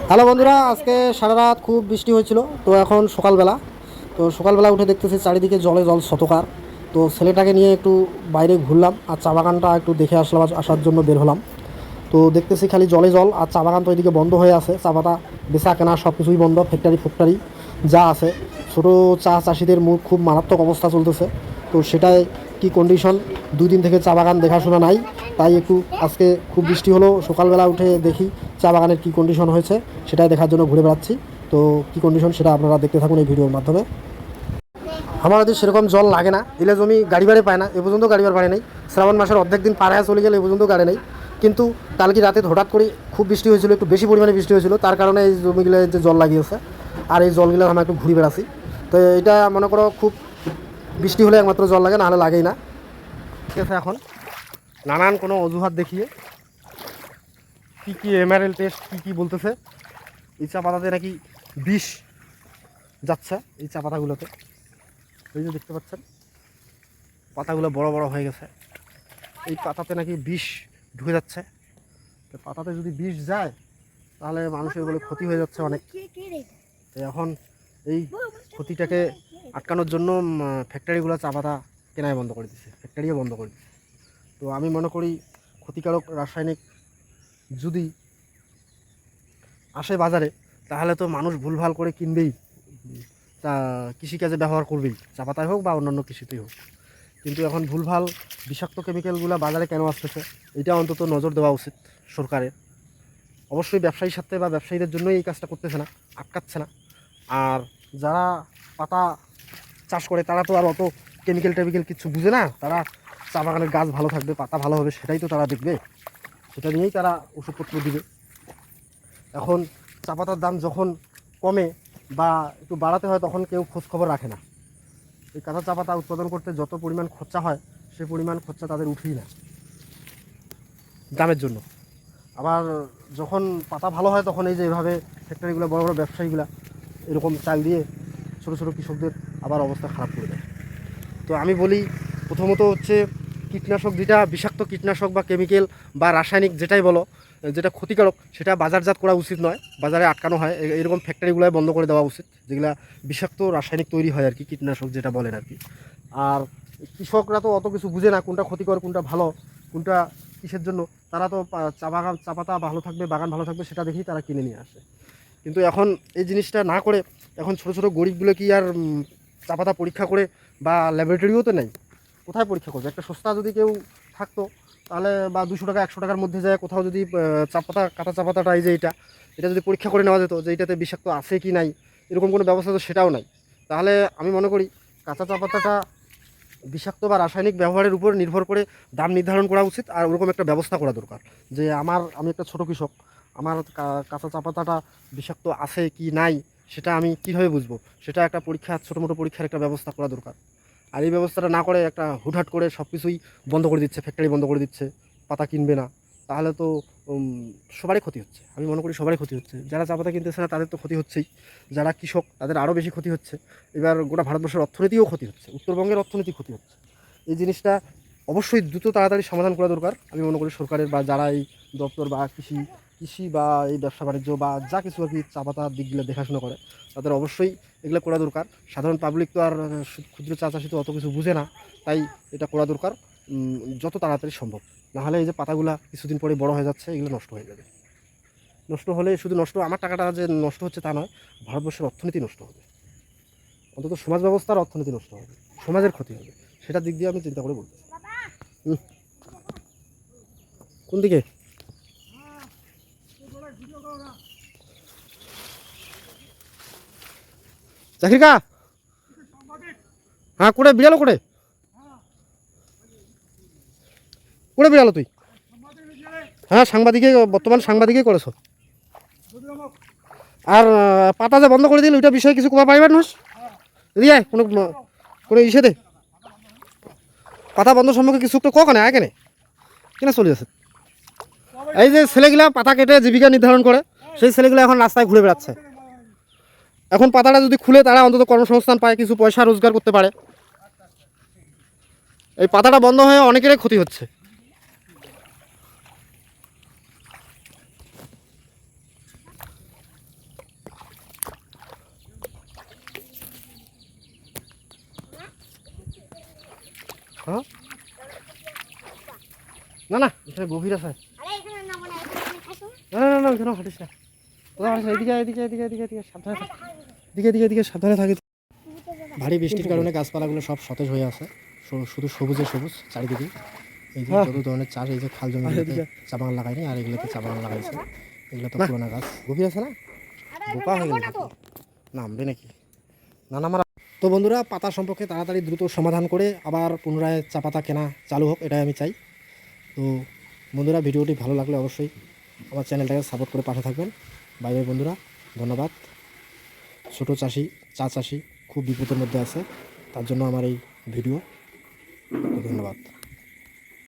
Hello বন্ধুরা, আজকে সারা রাত খুব বৃষ্টি হয়েছিল। তো এখন সকালবেলা উঠে দেখতেছি চারিদিকে জলে জল শতকার। তো ছেলেটাকে নিয়ে একটু বাইরে ঘুরলাম আর চা বাগানটা একটু দেখে আসার জন্য বের হলাম। তো দেখতেছি খালি জলে জল, আর চা বাগান তো এদিকে বন্ধ হয়ে আছে। চা পাতা বেচা কেনা সব কিছুই বন্ধ, ফ্যাক্টরি যা আছে। ছোটো চা চাষিদের মুখ খুব মারাত্মক অবস্থা চলতেছে। তো সেটাই কি কন্ডিশন, 2 দিন থেকে চা বাগান দেখাশোনা নাই। তাই একটু আজকে খুব বৃষ্টি হলো, সকালবেলা উঠে দেখি চা বাগানের কী কন্ডিশন হয়েছে, সেটাই দেখার জন্য ঘুরে বেড়াচ্ছি। তো কী কন্ডিশন সেটা আপনারা দেখতে থাকুন এই ভিডিওর মাধ্যমে। আমার যদি সেরকম জল লাগে না, দিলে জমি গাড়ি বাড়ি পায় না, এ পর্যন্ত গাড়ি বাড়ি নেই। শ্রাবণ মাসের অর্ধেক দিন পার হয়ে চলে গেলে এ পর্যন্ত গাড়ি নেই। কিন্তু কালকে রাতে হঠাৎ করে খুব বৃষ্টি হয়েছিল, একটু বেশি পরিমাণে বৃষ্টি হয়েছিল, তার কারণে এই জমিগুলো যে জল লাগিয়েছে। আর এই জলগুলো আমরা একটু ঘুরে বেড়াচ্ছি। তো এটা মনে করো খুব বৃষ্টি হলে একমাত্র জল লাগে, নাহলে লাগেই না। ঠিক আছে, এখন নানান কোনো অজুহাত দেখিয়ে কী এমআরএল টেস্ট কী বলতেছে, এই চা পাতাতে নাকি বিষ যাচ্ছে। এই চা পাতাগুলোতে এই যে দেখতে পাচ্ছেন, পাতাগুলো বড় বড় হয়ে গেছে। এই পাতাতে নাকি বিষ ঢুকে যাচ্ছে। তো পাতাতে যদি বিষ যায় তাহলে মানুষের বলে ক্ষতি হয়ে যাচ্ছে অনেক। তো এখন এই ক্ষতিটাকে আটকানোর জন্য ফ্যাক্টরিগুলো চা পাতা কেনাই বন্ধ করে দিচ্ছে, ফ্যাক্টরিও বন্ধ করে দিচ্ছে। তো আমি মনে করি ক্ষতিকারক রাসায়নিক যদি আসে বাজারে, তাহলে তো মানুষ ভুলভাল করে কিনবেই, তা কৃষিকাজে ব্যবহার করবেই, চা পাতায় হোক বা অন্যান্য কৃষিতেই হোক। কিন্তু এখন ভুলভাল বিষাক্ত কেমিক্যালগুলো বাজারে কেন আসতেছে, এটা অন্তত নজর দেওয়া উচিত সরকারের। অবশ্যই ব্যবসায়ীর সাথে বা ব্যবসায়ীদের জন্যই এই কাজটা করতেছে না, আটকাচ্ছে না। আর যারা পাতা চাষ করে তারা তো আর অত কেমিক্যাল কিছু বুঝে না। তারা চা বাগানের গাছ ভালো থাকবে, পাতা ভালো হবে, সেটাই তো তারা দেখবে, সেটা নিয়েই তারা ওষুধপত্র দিবে। এখন চা পাতার দাম যখন কমে বা একটু বাড়াতে হয়, তখন কেউ খোঁজ খবর রাখে না। এই কাঁচা চা পাতা উৎপাদন করতে যত পরিমাণ খরচা হয়, সে পরিমাণ খরচা তাদের উঠেই না দামের জন্য। আবার যখন পাতা ভালো হয়, তখন এই যে এভাবে ফ্যাক্টরিগুলো, বড় বড় ব্যবসায়ীগুলো এরকম চাল দিয়ে ছোটো ছোটো কৃষকদের আবার অবস্থা খারাপ করে দেয়। তো আমি বলি, প্রথমত হচ্ছে কীটনাশক, যেটা বিষাক্ত কীটনাশক বা কেমিক্যাল বা রাসায়নিক যেটাই বলো, যেটা ক্ষতিকারক, সেটা বাজারজাত করা উচিত নয়, বাজারে আটকানো হয়। এরকম ফ্যাক্টরিগুলোয় বন্ধ করে দেওয়া উচিত, যেগুলো বিষাক্ত রাসায়নিক তৈরি হয় আর কি, কীটনাশক যেটা বলেন আর কি। আর কৃষকরা তো অত কিছু বুঝে না, কোনটা ক্ষতিকর, কোনটা ভালো, কোনটা কিসের জন্য। তারা তো চা পাতা ভালো থাকবে, বাগান ভালো থাকবে, সেটা দেখেই তারা কিনে নিয়ে আসে। কিন্তু এখন এই জিনিসটা না করে, এখন ছোটো ছোটো গরিবগুলো কি আর চা পাতা পরীক্ষা করে, বা ল্যাবরেটরিও তো নেই, কোথায় পরীক্ষা করবে? একটা সস্তা যদি কেউ থাকতো, তাহলে বা 200 টাকা 100 টাকার মধ্যে যায় কোথাও যদি চা পাতা, কাঁচা চা পাতাটা, এই যে এটা যদি পরীক্ষা করে নেওয়া যেত যে এটাতে বিষাক্ত আছে কি নাই, এরকম কোনো ব্যবস্থা তো সেটাও নাই। তাহলে আমি মনে করি কাঁচা চা পাতাটা বিষাক্ত বা রাসায়নিক ব্যবহারের উপর নির্ভর করে দাম নির্ধারণ করা উচিত। আর ওরকম একটা ব্যবস্থা করা দরকার যে আমি একটা ছোট কৃষক, আমার কাঁচা চা পাতাটা বিষাক্ত আছে কি নাই সেটা আমি কীভাবে বুঝবো? সেটা একটা পরীক্ষা, ছোটো মোটো পরীক্ষার একটা ব্যবস্থা করা দরকার। আর এই ব্যবস্থাটা না করে একটা হুটহাট করে সব কিছুই বন্ধ করে দিচ্ছে, ফ্যাক্টরি বন্ধ করে দিচ্ছে, পাতা কিনবে না, তাহলে তো সবারই ক্ষতি হচ্ছে। আমি মনে করি সবারই ক্ষতি হচ্ছে, যারা চা পাতা কিনতেছে না তাদের তো ক্ষতি হচ্ছেই, যারা কৃষক তাদের আরও বেশি ক্ষতি হচ্ছে। এবার গোটা ভারতবর্ষের অর্থনীতিও ক্ষতি হচ্ছে, উত্তরবঙ্গের অর্থনীতি ক্ষতি হচ্ছে। এই জিনিসটা অবশ্যই দ্রুত তাড়াতাড়ি সমাধান করা দরকার আমি মনে করি সরকারের, বা যারা এই দপ্তর বা কৃষি বা এই ব্যবসা বাণিজ্য বা যা কিছু আর কি চা পাতার দিকগুলো দেখাশোনা করে, তাদের অবশ্যই এগুলো করা দরকার। সাধারণ পাবলিক তো আর ক্ষুদ্র চা চাষি তো অত কিছু বুঝে না, তাই এটা করা দরকার যত তাড়াতাড়ি সম্ভব। নাহলে এই যে পাতাগুলা কিছুদিন পরে বড় হয়ে যাচ্ছে, এগুলো নষ্ট হয়ে যাবে। নষ্ট হলে শুধু নষ্ট, আমার টাকাটা যে নষ্ট হচ্ছে তা নয়, ভারতবর্ষের অর্থনীতি নষ্ট হবে, অন্তত সমাজ ব্যবস্থার অর্থনীতি নষ্ট হবে, সমাজের ক্ষতি হবে। সেটার দিক দিয়ে আমি চিন্তা করে বলছি। কোন দিকে? চাকরিকা, হ্যাঁ করে বিড়ালো, করে করে বিড়ালো তুই? হ্যাঁ, সাংবাদিকে, বর্তমান সাংবাদিকই করেছো। আর পাতা যে বন্ধ করে দিল, ওইটা বিষয়ে কিছু কোয়া পাইবার নস রিয়ায় কোনো কোনো ইসে দে, পাতা বন্ধ সম্পর্কে কিছু একটা কখনে আয় কেনে কেনা চলে আছে। এই যে ছেলেগুলা পাতা কেটে জীবিকা নির্ধারণ করে, সেই ছেলেগুলো এখন রাস্তায় ঘুরে বেড়াচ্ছে। এখন পাতাটা যদি খুলে, তারা অন্তত কর্মসংস্থান পায়, কিছু পয়সা রোজগার করতে পারে। এই পাতাটা বন্ধ হয়ে অনেকেরই ক্ষতি হচ্ছে। হ্যাঁ না না এখানে গভীর আছে। না না না না এখানে হাঁটিস না, কোথাও হাঁটিস না, এদিকে এদিকে এদিকে এদিকে এদিকে সাবধানে থাক, এদিকে এদিকে এদিকে সাবধানে থাকি। ভারী বৃষ্টির কারণে গাছপালাগুলো সব সতেজ হয়ে আছে, শুধু সবুজে সবুজ চারিদিকে। এই যে যত ধরনের চাষ, এই যে খাল জমিগুলোতে চা বাগান লাগায়নি, আর এগুলোতে চা বাগান লাগাইছে। এগুলো তো পুরোনো গাছ, গভীর আছে না, বোকা হয়ে গেল নামবে নাকি না নামার। তো বন্ধুরা, পাতা সম্পর্কে তাড়াতাড়ি দ্রুত সমাধান করে আবার পুনরায় চা পাতা কেনা চালু হোক, এটাই আমি চাই। তো বন্ধুরা, ভিডিওটি ভালো লাগলে অবশ্যই আমার চ্যানেলটাকে সাপোর্ট করে পাশে থাকবেন। বাই বাই বন্ধুরা, ধন্যবাদ। ছোটো চাষি, চা চাষি খুব বিপদের মধ্যে আছে, তার জন্য আমার এই ভিডিও। ধন্যবাদ।